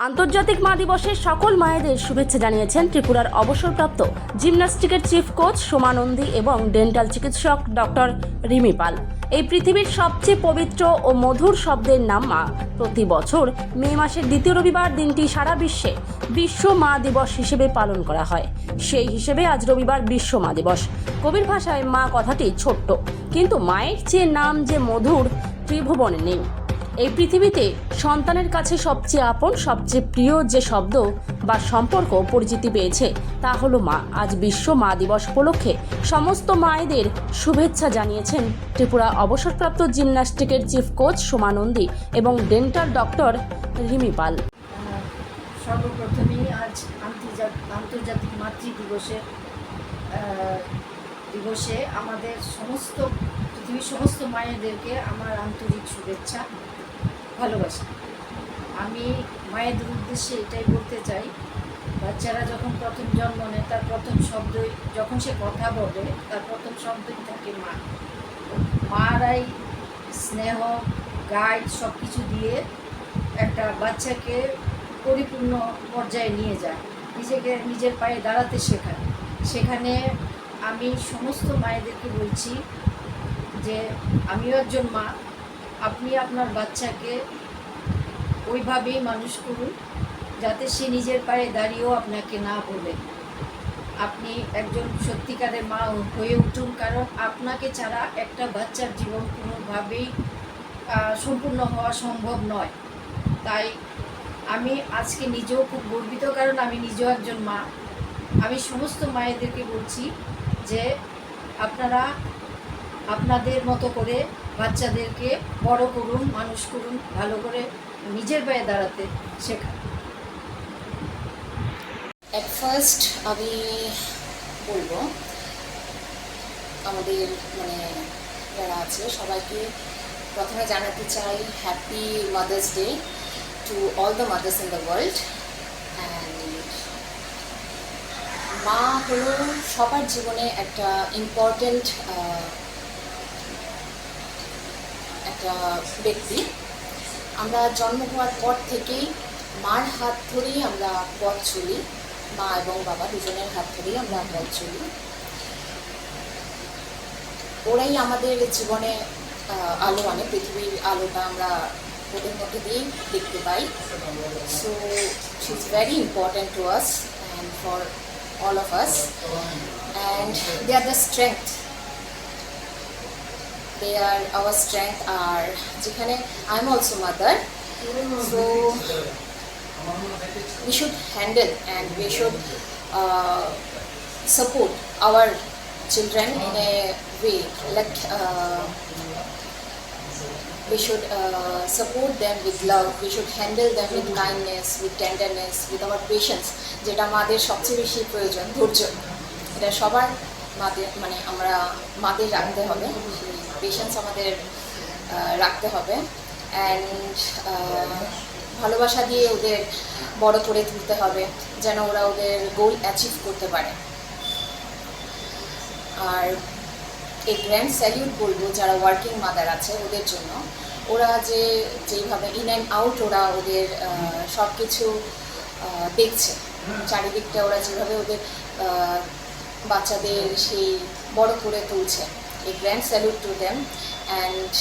আন্তর্জাতিক মা দিবসে সকল মায়েদের শুভেচ্ছা জানিয়েছেন ত্রিপুরার অবসরপ্রাপ্ত জিমন্যাস্টিকের চিফ কোচ সোমা নন্দী এবং ডেন্টাল চিকিৎসক ডক্টর রিমি পাল। এই পৃথিবীর সবচেয়ে পবিত্র ও মধুর শব্দের নাম মা। প্রতি বছর মে মাসের দ্বিতীয় রবিবার দিনটি সারা বিশ্বে বিশ্ব মা দিবস হিসেবে পালন করা হয়। সেই হিসেবে আজ রবিবার বিশ্ব মা দিবস। কবির ভাষায় মা কথাটি ছোট্ট, কিন্তু মায়ের চেয়ে নাম যে মধুর ত্রিভুবনে নেই। এই পৃথিবীতে সন্তানের কাছে সবচেয়ে আপন, সবচেয়ে প্রিয় যে শব্দ বা সম্পর্ক পরিচিতি পেয়েছে তা হলো মা। আজ বিশ্ব মা দিবস উপলক্ষে সমস্ত মায়েদের শুভেচ্ছা জানিয়েছেন ত্রিপুরা অবসরপ্রাপ্ত জিমন্যাস্টিকের চিফ কোচ সোমা নন্দী এবং ডেন্টাল ডক্টর রিমি পাল। সর্বপ্রথমেই আজ আন্তর্জাতিক মাতৃ দিবসে আমাদের পৃথিবীর সমস্ত মায়েদেরকে আমার আন্তরিক শুভেচ্ছা, ভালোবাসা। আমি মায়েদের উদ্দেশ্যে এটাই বলতে চাই, বাচ্চারা যখন প্রথম জন্ম নেয় তার প্রথম শব্দই, যখন সে কথা বলে তার প্রথম শব্দই থাকে মা। মারাই স্নেহ, গাইড সব কিছু দিয়ে একটা বাচ্চাকে পরিপূর্ণ পর্যায়ে নিয়ে যায়, নিজের পায়ে দাঁড়াতে শেখায়। সেখানে আমি সমস্ত মায়েদেরকে বলছি যে আমিও একজন মা, আপনি আপনার বাচ্চাকে ওইভাবেই মানুষ করুন যাতে সে নিজের পায়ে দাঁড়িয়েও আপনাকে না বলে। আপনি একজন সত্যিকারের মা হয়ে উঠুন, কারণ আপনাকে ছাড়া একটা বাচ্চার জীবন কোনোভাবেই সম্পূর্ণ হওয়া সম্ভব নয়। তাই আমি আজকে নিজেও খুব গর্বিত, কারণ আমি নিজেও একজন মা। আমি সমস্ত মায়েদেরকে বলছি যে আপনারা আপনাদের মতো করে বাচ্চাদেরকে বড় করুন, মানুষ করুন, ভালো করে নিজের পায়ে দাঁড়াতে শেখান। অ্যাট ফার্স্ট আমি বলবো আমাদের যারা আছে সবাইকে প্রথমে জানাতে চাই happy mother's day to all the mother's in the world. And মা হলো সবার জীবনে একটা ইম্পর্ট্যান্ট একটা ব্যক্তি। আমরা জন্ম হওয়ার পর থেকেই মার হাত ধরেই আমরা পথ চলি, মা এবং বাবা দুজনের হাত ধরেই আমরা পথ চলি। ওরাই আমাদের জীবনে আলো আনে, পৃথিবীর আলোটা আমরা ওদের মধ্যে দিয়েই দেখতে পাই। So she is very important to us and for all of us, and they are the strength. They are our strength. যেখানে I'm also mother, so we should handle and we should support our children in a way like we should support them with love, we should handle them with kindness, with tenderness, with our patience, যেটা আমাদের সবচেয়ে বেশি প্রয়োজন, ধৈর্য। এটা সবার মাদের আমরা মাদের রাখতে হবে, পেশেন্স আমাদের রাখতে হবে। অ্যান্ড ভালোবাসা দিয়ে ওদের বড় করে তুলতে হবে যেন ওরা ওদের গোল অ্যাচিভ করতে পারে। আর এই গ্র্যান্ড স্যালিউট বলবো যারা ওয়ার্কিং মাদার আছে ওদের জন্য। ওরা যেইভাবে ইন অ্যান্ড আউট ওরা ওদের সব কিছু দেখছে, চারিদিকটা ওরা যেভাবে ওদের বাচ্চাদের সেই বড় করে তুলছে, এই grand salute to them. And